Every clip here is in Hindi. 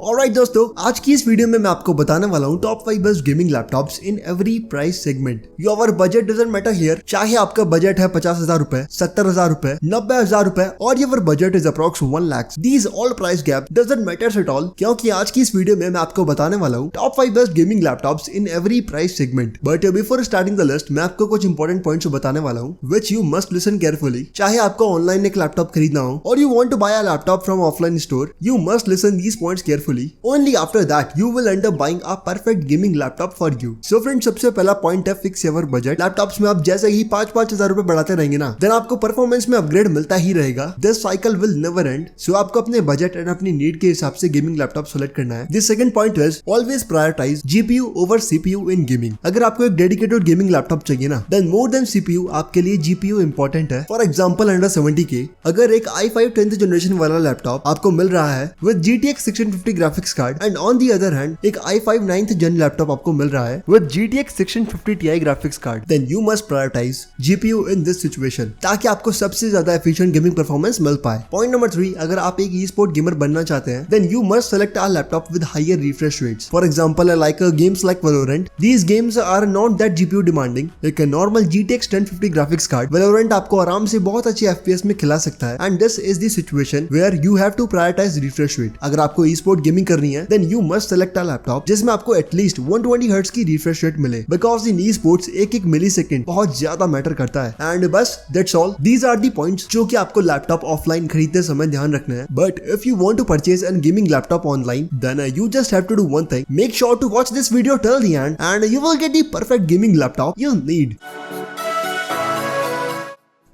ऑलराइट दोस्तों, आज की इस वीडियो में मैं आपको बताने वाला हूँ top 5 best gaming laptops in every price segment. Your budget doesn't matter here. चाहे आपका बजट है 50,000 रुपए, 70,000 रुपए, 90,000 रुपए और your budget is approx 1 lakh, these all price gap doesn't matter at all, क्योंकि आज की इस वीडियो में मैं आपको बताने वाला हूँ top 5 best gaming laptops in every price segment. But before starting the list मैं आपको कुछ इंपॉर्टेंट पॉइंट्स बताने वाला हूँ which you must listen carefully. चाहे आपको ऑनलाइन एक लैपटॉप खरीदना हो और you want to buy a laptop from offline store, you must listen these points carefully. Only after that you will end up buying a perfect gaming laptop for you. So friends, सबसे पहला पॉइंट है फिक्स योर बजट। लैपटॉप्स में आप जैसे ही 5-5 हजार रुपए बढ़ाते रहेंगे ना, देन आपको परफॉर्मेंस में अपग्रेड मिलता ही रहेगा। This cycle will never end. So आपको अपने बजट एंड अपनी नीड के हिसाब से गेमिंग लैपटॉप सेलेक्ट करना है। This second point is always prioritize GPU over CPU in gaming. अगर आपको एक डेडिकेटेड गेमिंग लैपटॉप चाहिए ना, देन मोर देन सीपीयू आपके लिए जीपीयू इंपॉर्टेंट है। फॉर एग्जाम्पल अंडर 70K अगर एक i5 10th जनरेशन वाला लैपटॉप आपको मिल रहा है with GTX 1650 graphics card and on the other hand एक i5 9th जन लैपटॉप आपको मिल रहा है with GTX 1650 Ti graphics card, then you must prioritize GPU in this situation ताकि आपको सबसे ज्यादा एफिशिएंट गेमिंग परफॉर्मेंस मिल पाए। पॉइंट नंबर 3, अगर आप एक ई स्पोर्ट गेमर बनना चाहते हैं, then you must select a laptop with higher refresh rates. For example like games like Valorant, these games are not that GPU demanding. एक normal GTX 1050 graphics card Valorant आपको आराम से बहुत अच्छी FPS में खिला सकता है and this is the situation where you have to prioritize refresh rate. अगर आपको ई स्पोर्ट गेमिंग करनी है, then you must select a laptop जिसमें आपको एटलीस्ट 120 हर्ट्ज की रिफ्रेश रेट मिले, बिकॉज इन ई स्पोर्ट्स एक मिलीसेकंड बहुत ज्यादा मैटर करता है। एंड बस that's all, these are the points जो कि आपको लैपटॉप ऑफलाइन खरीदते समय ध्यान रखना है। But if you want to purchase an gaming laptop online, then you just have to do one thing, make sure to watch this video till the end and you will get the perfect gaming laptop you need.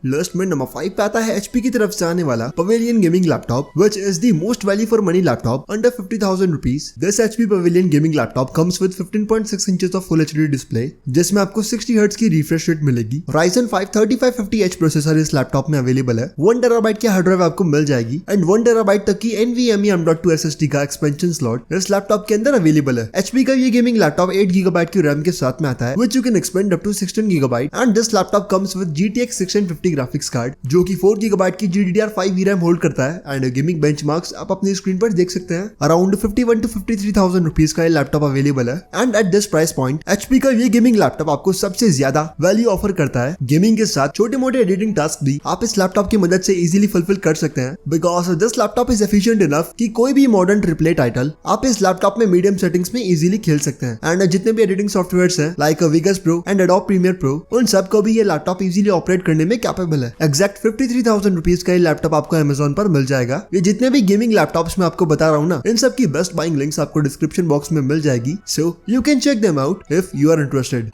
List में नंबर 5 पे आता है HP की तरफ से आने वाला pavilion gaming laptop, which is the most value for money laptop under 50,000 rupees. This HP pavilion gaming laptop comes with 15.6 inches of full HD display, जिसमें आपको 60 हर्ट्ज की रिफ्रेश रेट मिलेगी। Ryzen 5 3550H प्रोसेसर इस लैपटॉप में अवेलेबल है। 1 TB की हार्ड ड्राइव आपको मिल जाएगी एंड 1 TB तक की NVMe M.2 SSD का एक्सपेंशन स्लॉट इस लैपटॉप के अंदर अवेलेबल है। HP का ये गेमिंग लैपटॉप 8 GB की रैम के साथ में आता है, which you can expand up to 16 GB, and this laptop comes with GTX 1650 graphics card जो कि 4 GB की GDDR5 VRAM होल्ड करता है एंड गेमिंग बेंचमार्क्स आप अपनी स्क्रीन पर देख सकते हैं। अराउंड 51 to 53,000 रुपीज का ये लैपटॉप अवेलेबल है and at this price point HP का ये गेमिंग लैपटॉप आपको सबसे ज्यादा वैल्यू ऑफर करता है। गेमिंग के साथ छोटे मोटे एडिटिंग टास्क भी आप इस लैपटॉप की मदद से इजीली फुलफिल कर सकते हैं, because this laptop is efficient enough कि कोई भी मॉडर्न ट्रिपल ए टाइटल आप इस लैपटॉप में मीडियम सेटिंग्स में इजीली खेल सकते हैं एंड जितने भी एडिटिंग सॉफ्टवेयर्स हैं like Vegas Pro and Adobe Premiere Pro, उन सब को भी ये लैपटॉप इजीली ऑपरेट करने में कैपेबल है। एग्जैक्ट 53,000 रुपीज का ये लैपटॉप आपको Amazon पर मिल जाएगा। ये जितने भी गेमिंग लैपटॉप्स मैं आपको बता रहा हूँ ना, इन सब की बेस्ट बाइंग लिंक्स आपको डिस्क्रिप्शन बॉक्स में मिल जाएगी, so you can check them out if you are interested.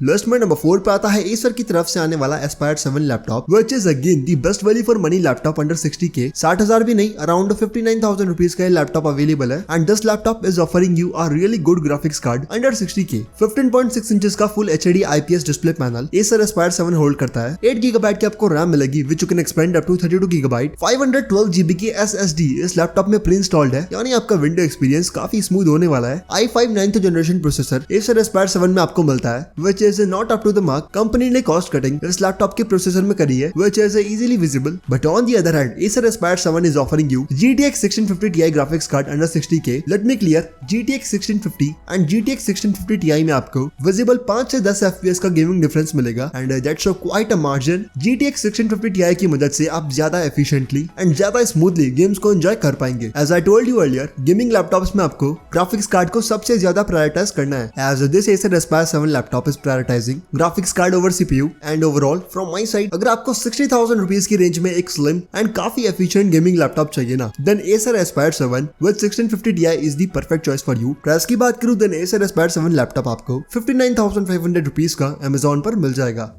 List में नंबर 4 पे आता है Acer की तरफ से आने वाला Aspire 7 laptop, which is again the best value for money laptop under 60K। 60,000 भी नहीं, अराउंड 59,000 रुपीज का ये लैपटॉप अवेलेबल है and this laptop is offering you a really good graphics card under 60K। 15.6 inches का full HD IPS display panel Acer Aspire 7 hold करता है। 8 GB की आपको रैम मिलेगी, which you can expand up to 32 GB। 512 GB की SSD इस लैपटॉप में प्री इंस्टॉल्ड है, यानी आपका विंडो एक्सपीरियंस काफी स्मूथ होने वाला है। i5 9th generation processor Acer Aspire 7 में आपको मिलता है, which is not up to the mark। Company ने कॉस्ट कटिंग इस लैपटॉप के प्रोसेसर में करी है, which is easily visible, but on the other hand Acer Aspire 7 is offering you GTX 1650 Ti graphics card under 60K। Let me clear, GTX 1650 and GTX 1650 Ti में आपको विजिबल 5 से 10 FPS का गेमिंग डिफरेंस मिलेगा and that's quite a margin। GTX 1650 Ti की मदद से आप ज्यादा एफिशिएंटली एंड ज्यादा स्मूथली गेम्स को एंजॉय कर पाएंगे। As I told you earlier, gaming laptops में आपको ग्राफिक्स कार्ड को सबसे ज्यादा प्रायोरिटाइज करना है, as this Acer Aspire 7 laptop is prioritising graphics card over CPU and overall from my side अगर आपको 60,000 रुपीज की रेंज में एक स्लिम एंड काफी एफिशिएंट गेमिंग लैपटॉप चाहिए ना, then Acer Aspire 7 with 1650 Ti is the perfect choice for you। Price की बात करूं, देन Acer Aspire 7 लैपटॉप आपको 59,500 रुपीज का Amazon पर मिल जाएगा।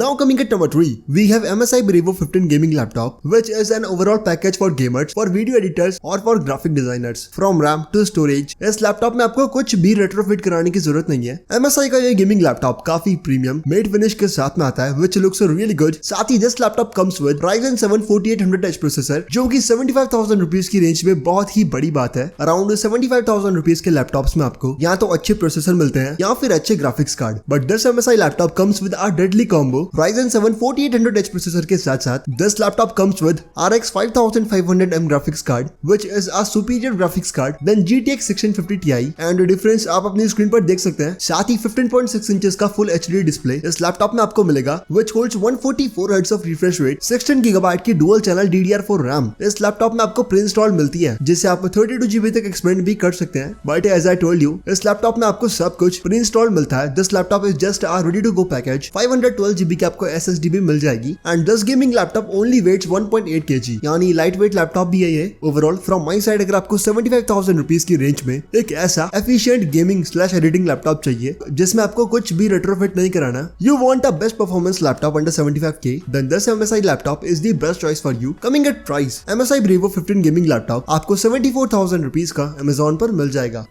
Now coming at number 3, we have MSI Brevo 15 gaming laptop, which is an overall package for gamers, for video editors और for graphic designers। From RAM to storage, इस लैपटॉप में आपको कुछ भी रेट्रोफिट कराने की जरूरत नहीं है। MSI का ये गेमिंग लैपटॉप काफी प्रीमियम मेट फिनिश के साथ में आता है, which looks really good। साथ ही this laptop comes with Ryzen 7 4800H processor, जो कि 75,000 रुपीज की रेंज में बहुत ही बड़ी बात है। अराउंड 75,000 रुपीज के लैपटॉप्स में आपको या तो अच्छे प्रोसेसर मिलते हैं या फिर अच्छे graphics card, but this MSI laptop comes with a deadly combo आपको Ryzen 7 4800H प्रोसेसर के साथ साथ this laptop comes with RX 5500M graphics card which is a superior graphics card than GTX 1650 Ti and difference आप अपनी स्क्रीन पर देख सकते हैं। साथ ही 15.6 इंचेस का फुल HD डिस्प्ले इस लैपटॉप में आपको मिलेगा which holds 144 Hz of refresh rate, 16 GB की डुअल चैनल DDR4 RAM। इस लैपटॉप में आपको प्री इंस्टॉल मिलती है जिससे आप 32 GB तक एक्सपेंड भी कर सकते हैं। But as I told you इस लैपटॉप में आपको सब कुछ प्री इंस्टॉल मिलता है। This laptop is just a ready to go package. 512 GB की आपको SSD भी मिल जाएगी and this gaming laptop only weighs 1.8 kg, यानी लाइट वेट लैपटॉप भी है ये। ओवरऑल फ्रॉम माई साइड अगर आपको 75,000 रुपीज की रेंज में एक ऐसा एफिशिएंट गेमिंग / एडिटिंग लैपटॉप चाहिए जिसमें आपको कुछ भी रेट्रोफिट नहीं कराना, you want a best performance laptop under 75K, then this MSI laptop is the best choice for you. Coming at price, MSI Brevo 15 gaming laptop आपको 74,000 रुपीज का Amazon पर मिल जाएगा।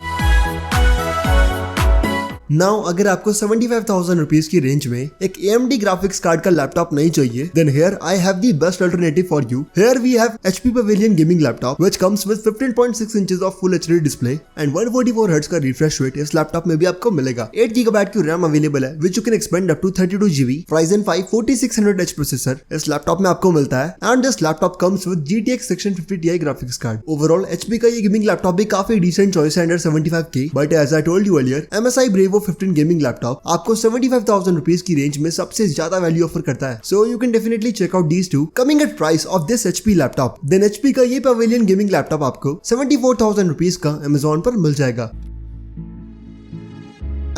नाउ अगर आपको 75,000 रुपीज की रेंज में एक AMD ग्राफिक्स कार्ड का लैपटॉप नहीं चाहिए, then here I have the best alternative for you. Here we have HP Pavilion gaming laptop which comes with 15.6 inches of full HD display and 144 Hz का रिफ्रेश रेट इस लैपटॉप में भी आपको मिलेगा। 8 GB की रैम अवेलेबल है which you can expand up to 32 GB। Ryzen 5 4600H processor इस लैपटॉप में आपको मिलता है and this laptop comes with GTX 1650 Ti graphics card. Overall HP का ये गेमिंग लैपटॉप भी काफी डिसेंट चॉइस है under 75K, but as I told you earlier MSI Brevo 15 gaming laptop आपको 75,000 रुपीज की रेंज में सबसे ज्यादा वैल्यू ऑफर करता है। So you can definitely check out these two. Coming at price of this HP laptop, then HP का ये Pavilion गेमिंग लैपटॉप आपको 74,000 रुपीज का Amazon पर मिल जाएगा।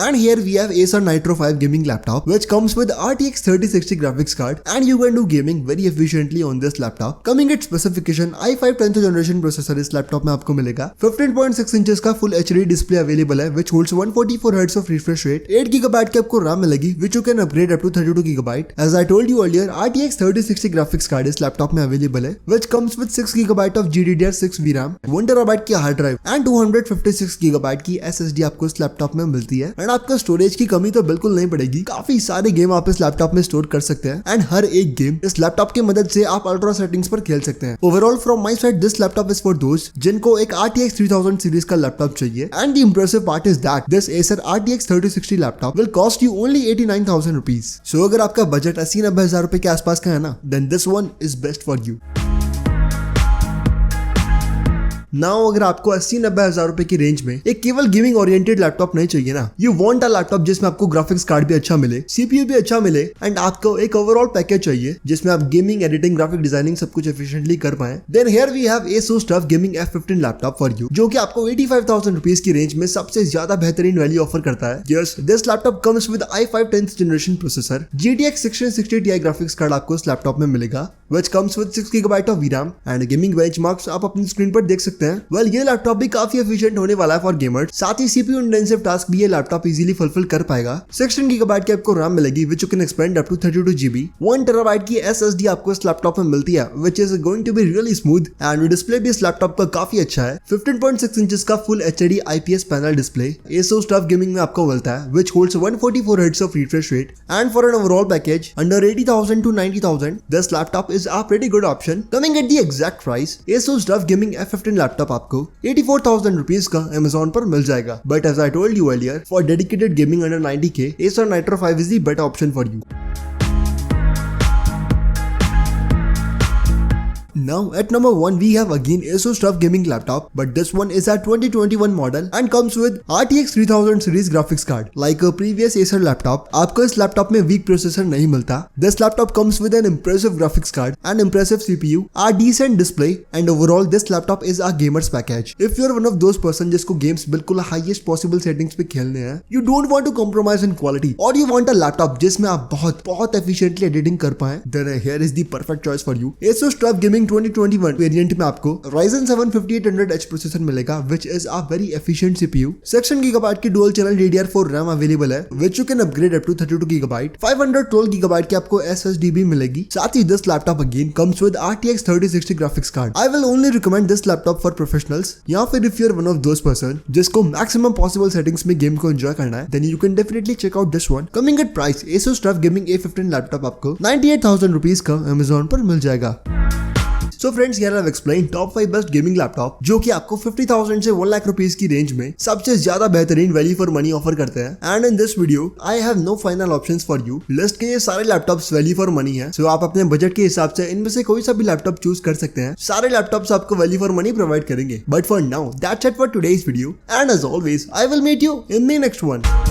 And here we have Acer Nitro 5 gaming laptop which comes with RTX 3060 graphics card and you can do gaming very efficiently on this laptop. Coming at specification, i5 10th generation processor इस लैपटॉप में आपको मिलेगा। 15.6 इंचेस का full HD डिस्प्ले अवेलेबल है which holds 144 Hz of refresh rate। 8 GB की आपको RAM मिलेगी which you can upgrade up to 32 GB। As I told you earlier, RTX 3060 graphics card इस लैपटॉप में अवेलेबल है which comes with 6 GB of GDDR6 VRAM, 1 TB की हार्ड ड्राइव एंड 256 GB की SSD आपको इस लैपटॉप में मिलती है एंड आपको स्टोरेज की कमी तो बिल्कुल नहीं पड़ेगी। काफी सारे गेम आप इस लैपटॉप में स्टोर कर सकते हैं एंड हर एक गेम इस लैपटॉप की मदद से आप अल्ट्रा सेटिंग्स पर खेल सकते हैं। Overall from my side this laptop is for दोस्त जिनको एक RTX 3000 सीरीज का लैपटॉप चाहिए and the impressive part is that this Acer RTX 3060 laptop will cost you only 89,000 rupees. So अगर आपका बजट 80-90 हजार रुपए के आसपास का है ना, then this one is best for you. Now अगर आपको 80-90 हजार रुपए की रेंज में एक केवल गेमिंग ओरिएंटेड लैपटॉप नहीं चाहिए ना, यू वांट अ लैपटॉप जिसमें आपको ग्राफिक्स कार्ड भी अच्छा मिले, CPU भी अच्छा मिले एंड आपको एक ओवरऑल पैकेज चाहिए जिसमें आप गेमिंग, एडिटिंग, ग्राफिक डिजाइनिंग सब कुछ एफिशिएंटली कर पाए, then here we have ASUS TUF gaming F15 laptop for you जो कि आपको 85,000 रुपीज की रेंज में सबसे ज्यादा बेहतरीन वैल्यू ऑफर करता है। Yes, this laptop comes with i5 10th generation processor, GTX 1660 Ti graphics card आपको इस लैपटॉप में मिलेगा which comes with 6 GB of VRAM and gaming benchmarks आप अपनी स्क्रीन पर देख सकते हैं। वेल ये लैपटॉप भी काफी एफिशिएंट होने वाला है फॉर गेमर्स, साथ ही CPU इंटेंसिव टास्क भी ये लैपटॉप इजीली फुलफिल कर पाएगा। 16 GB की आपको RAM मिलेगी which you can expand up to 32 GB। 1 TB की SSD आपको इस लैपटॉप में मिलती है which is going to be really smooth and display भी इस लैपटॉप का काफी अच्छा है। 15.6 इंचेस का full HD IPS panel display ASUS TUF gaming में आपको मिलता है which holds 144 Hz of refresh rate and for an overall package under 80,000 to 90,000 this laptop is a pretty good option। Coming at the exact price, ASUS TUF gaming F15 laptop आपको 84,000 रुपीज का Amazon पर मिल जाएगा। But as I told you earlier, for dedicated gaming under 90K, Acer Nitro 5 is the better option for you। Now at number 1 we have again ASUS TUF gaming laptop, but this one is a 2021 model and comes with RTX 3000 series graphics card। Like a previous Acer laptop, आपको इस लैपटॉप में weak processor नहीं मिलता। This laptop comes with an impressive graphics card and impressive CPU, a decent display and overall this laptop is a gamer's package। If you're one of those person जिसको games बिल्कुल highest possible settings पे खेलने हैं, you don't want to compromise in quality और you want a laptop जिसमें आप बहुत efficiently editing कर पाएं, then here is the perfect choice for you। ASUS TUF gaming 2021 variant में आपको Ryzen 7 5800H प्रोसेसर मिलेगा which is a very efficient CPU। 16 GB की dual channel DDR4 RAM available है which you can upgrade up to 32 GB। 512 GB की आपको SSD भी मिलेगी। साथ ही this laptop again comes with RTX 3060 graphics card। I will only recommend this laptop for professionals या फिर if you're one of those person जिसको maximum possible settings में गेम को enjoy करना है, then you can definitely check out this one। Coming at price, ASUS TUF gaming A15 laptop आपको 98,000 रुपीज का Amazon पर मिल जाएगा। So friends, here I have explain top 5 best gaming laptop जो कि आपको 50,000 से 1 लाख रुपीस की रेंज में सबसे ज्यादा बेहतरीन वैल्यू फॉर मनी ऑफर करते हैं। And in this video I have no final options for you. List के ये सारे लैपटॉप्स वैल्यू फॉर मनी है, सो आप अपने बजट के हिसाब से इनमें से कोई सा भी लैपटॉप चूज कर सकते हैं। सारे लैपटॉप्स आपको वैल्यू फॉर मनी प्रोवाइड करेंगे। But for now that's it for today's video, and as always I will meet you in the next one.